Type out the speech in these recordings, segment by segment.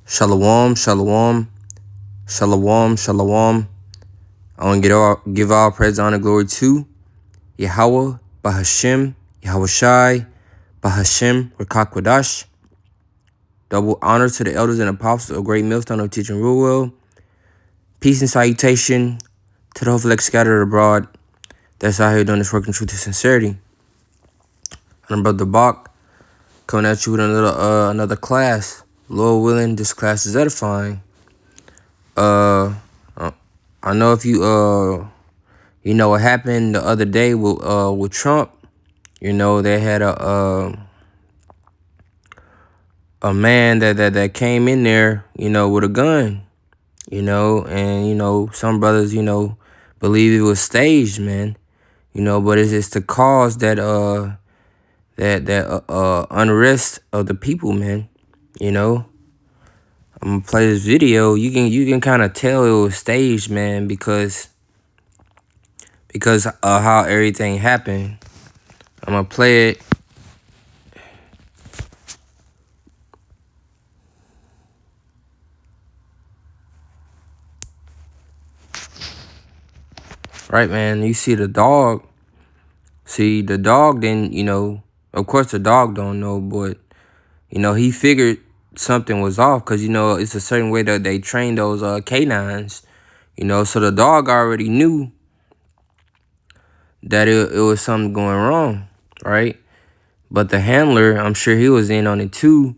Shalom, shalom, shalom, shalom. I want to give all praise, honor, glory to Yahweh, Bahashem, Yahweh Shai, Bahashem, Rakakwadash. Double honor to the elders and apostles of Great Millstone of Teaching Rule Well. Peace and salutation to the whole elect scattered abroad that's out here doing this work in truth and sincerity. I'm Brother Bach coming at you with another class. Lord willing, this class is edifying. I know if you what happened the other day with Trump. They had a man that came in there, with a gun, and some brothers, believe it was staged, man. But it's to cause that unrest of the people, man. I'm gonna play this video. You can kind of tell it was staged, man, because of how everything happened. I'm gonna play it. Right, man. You see the dog. See, the dog didn't, of course the dog don't know, but, he figured something was off because, it's a certain way that they train those canines, so the dog already knew that it was something going wrong, right? But the handler, I'm sure he was in on it too.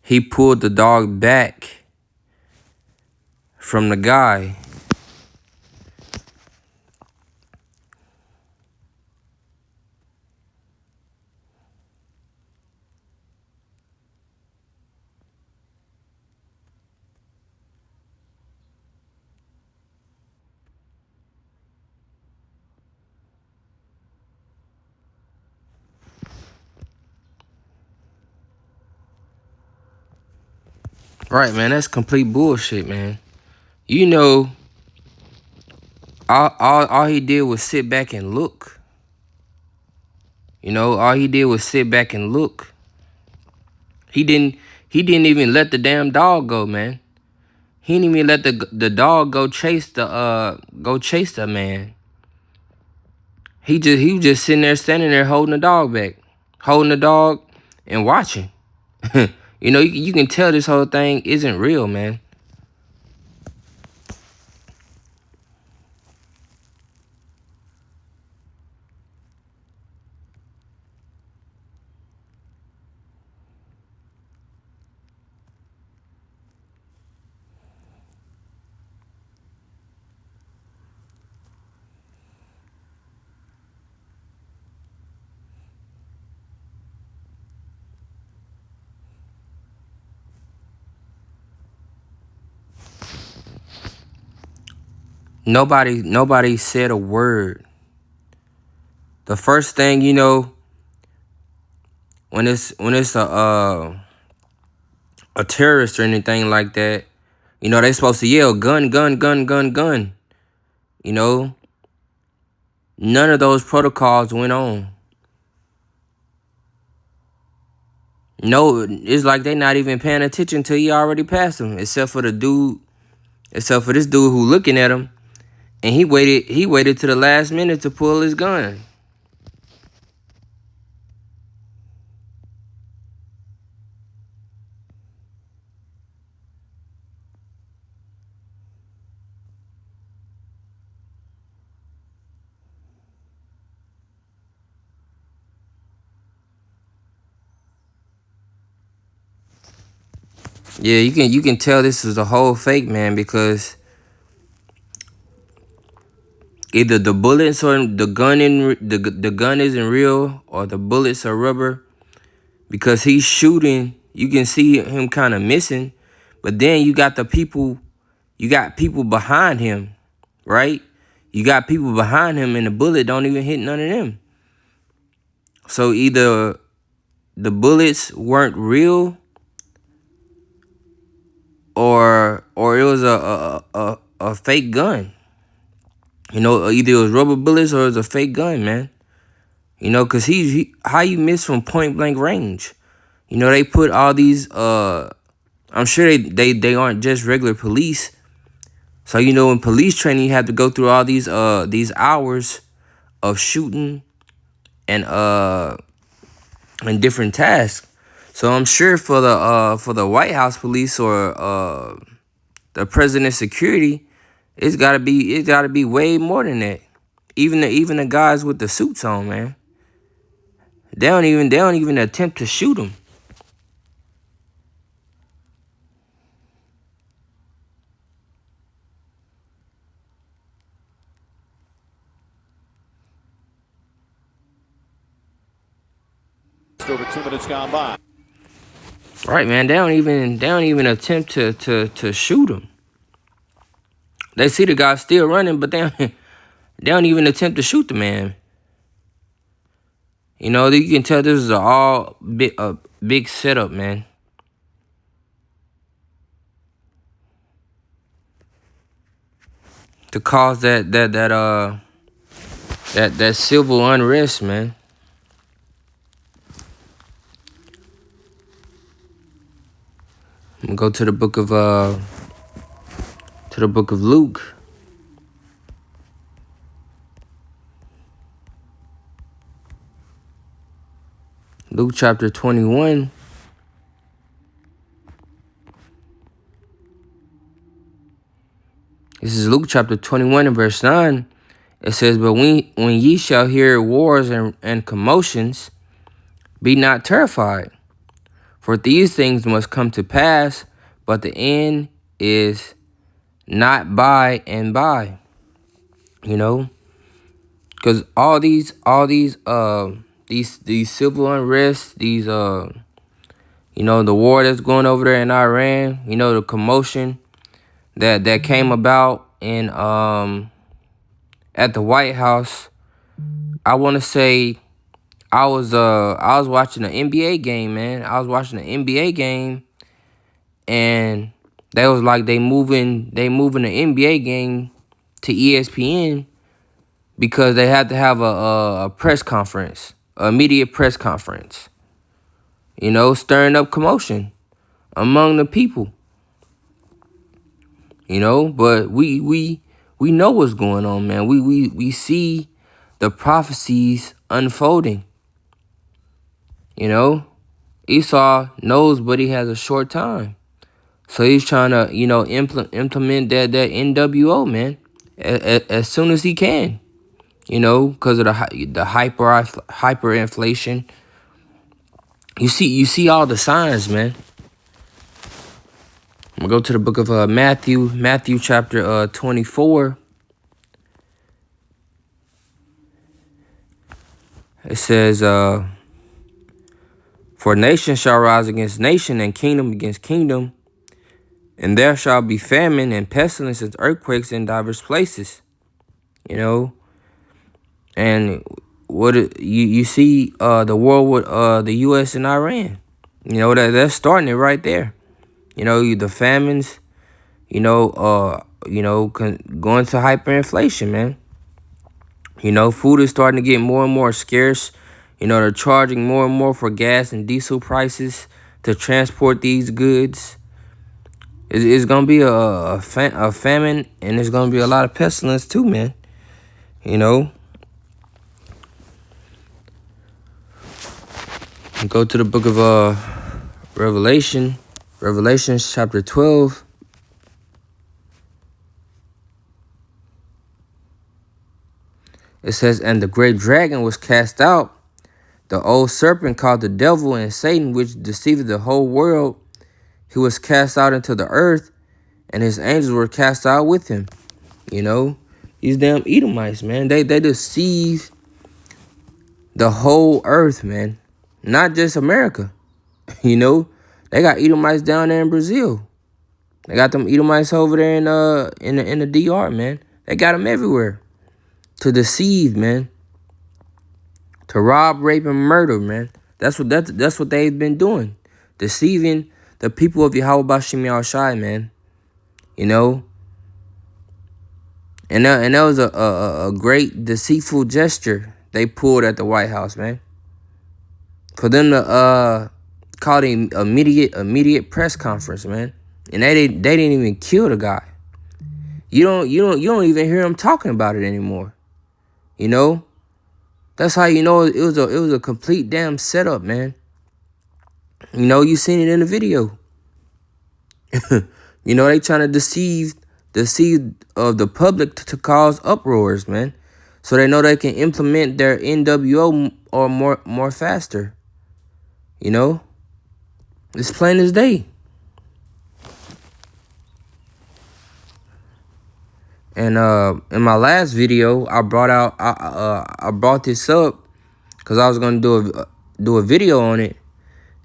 He pulled the dog back from the guy. Right, man, that's complete bullshit, man. All he did was sit back and look. All he did was sit back and look. He didn't even let the damn dog go, man. He didn't even let the dog go chase the man. He was just sitting there, standing there, holding the dog back, holding the dog and watching. You can tell this whole thing isn't real, man. Nobody said a word. The first thing, when it's a terrorist or anything like that, they supposed to yell gun, gun, gun, gun, gun. None of those protocols went on. No, it's like they not even paying attention till he already passed him, except for this dude who looking at him, and he waited to the last minute to pull his gun. Yeah, you can tell this is a whole fake, man, because either the bullets or the gun isn't real, or the bullets are rubber. Because he's shooting, you can see him kind of missing, but then you got people behind him, right? You got people behind him, and the bullet don't even hit none of them. So either the bullets weren't real, or it was a fake gun. Either it was rubber bullets or it was a fake gun, man. Cause how you miss from point blank range? They put all these I'm sure they aren't just regular police. So, you know, in police training, you have to go through all these hours of shooting and different tasks. So I'm sure for the White House police or the president's security, it's gotta be way more than that. Even the guys with the suits on, man, they don't even attempt to shoot them. Over 2 minutes gone by. Right, man. They don't even attempt to shoot him. They see the guy still running, but they don't even attempt to shoot the man. You know, you can tell this is a big setup, man. To cause that civil unrest, man. I'm gonna go to the book of Luke. Luke chapter 21. This is Luke chapter 21 and verse 9. It says, "But when ye shall hear wars and commotions, be not terrified. For these things must come to pass, but the end is not by and by." You know? Because these civil unrest, you know, the war that's going over there in Iran, you know, the commotion that came about in at the White House. I want to say I was watching an NBA game, man. I was watching an NBA game, and they was like they moving the NBA game to ESPN because they had to have a press conference, a media press conference. You know, stirring up commotion among the people. You know, but we know what's going on, man. We see the prophecies unfolding. You know, Esau knows, but he has a short time, so he's trying to, you know, implement that NWO, man, as soon as he can. You know, because of the hyperinflation. You see all the signs, man. I'm gonna go to the book of Matthew chapter 24. It says, "For nation shall rise against nation, and kingdom against kingdom, and there shall be famine and pestilence and earthquakes in diverse places." You know, and you see the war with the U.S. and Iran. You know, that's starting it right there. You know, the famines. You know, going to hyperinflation, man. You know, food is starting to get more and more scarce. You know, they're charging more and more for gas and diesel prices to transport these goods. It's gonna be a famine, and there's gonna be a lot of pestilence too, man. You know. Go to the book of Revelation chapter 12. It says, "And the great dragon was cast out, the old serpent called the devil and Satan, which deceived the whole world. He was cast out into the earth, and his angels were cast out with him." You know, these damn Edomites, man, they deceive the whole earth, man, not just America. You know, they got Edomites down there in Brazil. They got them Edomites over there in the DR, man. They got them everywhere to deceive, man. To rob, rape, and murder, man. That's what they've been doing. Deceiving the people of Yahweh Bashim Yahushai, man. You know? And that was a great deceitful gesture they pulled at the White House, man. For them called an immediate press conference, man. And they didn't even kill the guy. You don't even hear him talking about it anymore. You know? That's how you know it was a complete damn setup, man. You know, you seen it in the video. You know, they trying to deceive of the public to cause uproars, man. So they know they can implement their NWO or more faster. You know? It's plain as day. And in my last video, I brought this up because I was gonna do a video on it,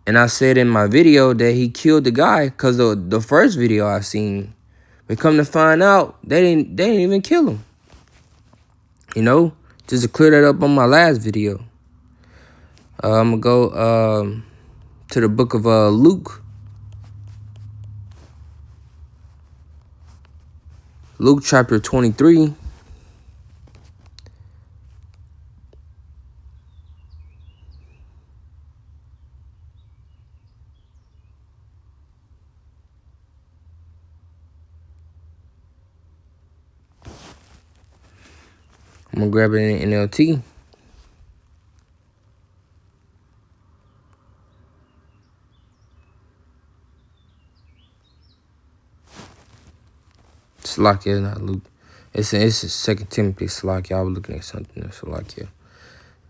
and I said in my video that he killed the guy because the first video I seen. But come to find out, they didn't even kill him. You know, just to clear that up on my last video. I'm gonna go to the book of Luke. Luke chapter 23. I'm gonna grab it in NLT. Salakia is not Luke. It's 2 Timothy. Salakia. I was looking at something else. Salakia.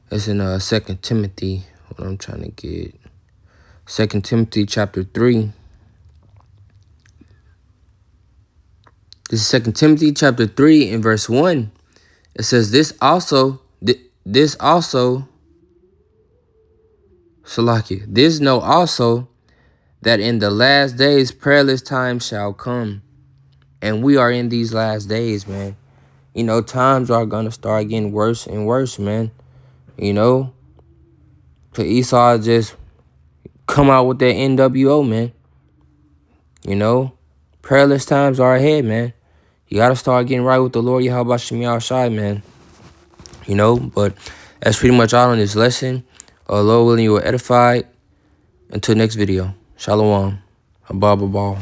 It's in 2 Timothy. What I'm trying to get. 2 Timothy chapter 3. This is 2 Timothy chapter 3 and verse 1. It says, this also, Salakia, this know also that in the last days perilous times shall come. And we are in these last days, man. You know, times are going to start getting worse and worse, man. You know, so Esau just come out with that NWO, man. You know, perilous times are ahead, man. You got to start getting right with the Lord Yahweh Shem Shai, man. You know, but that's pretty much all on this lesson. Lord willing, you were edified. Until next video. Shalom. Abba.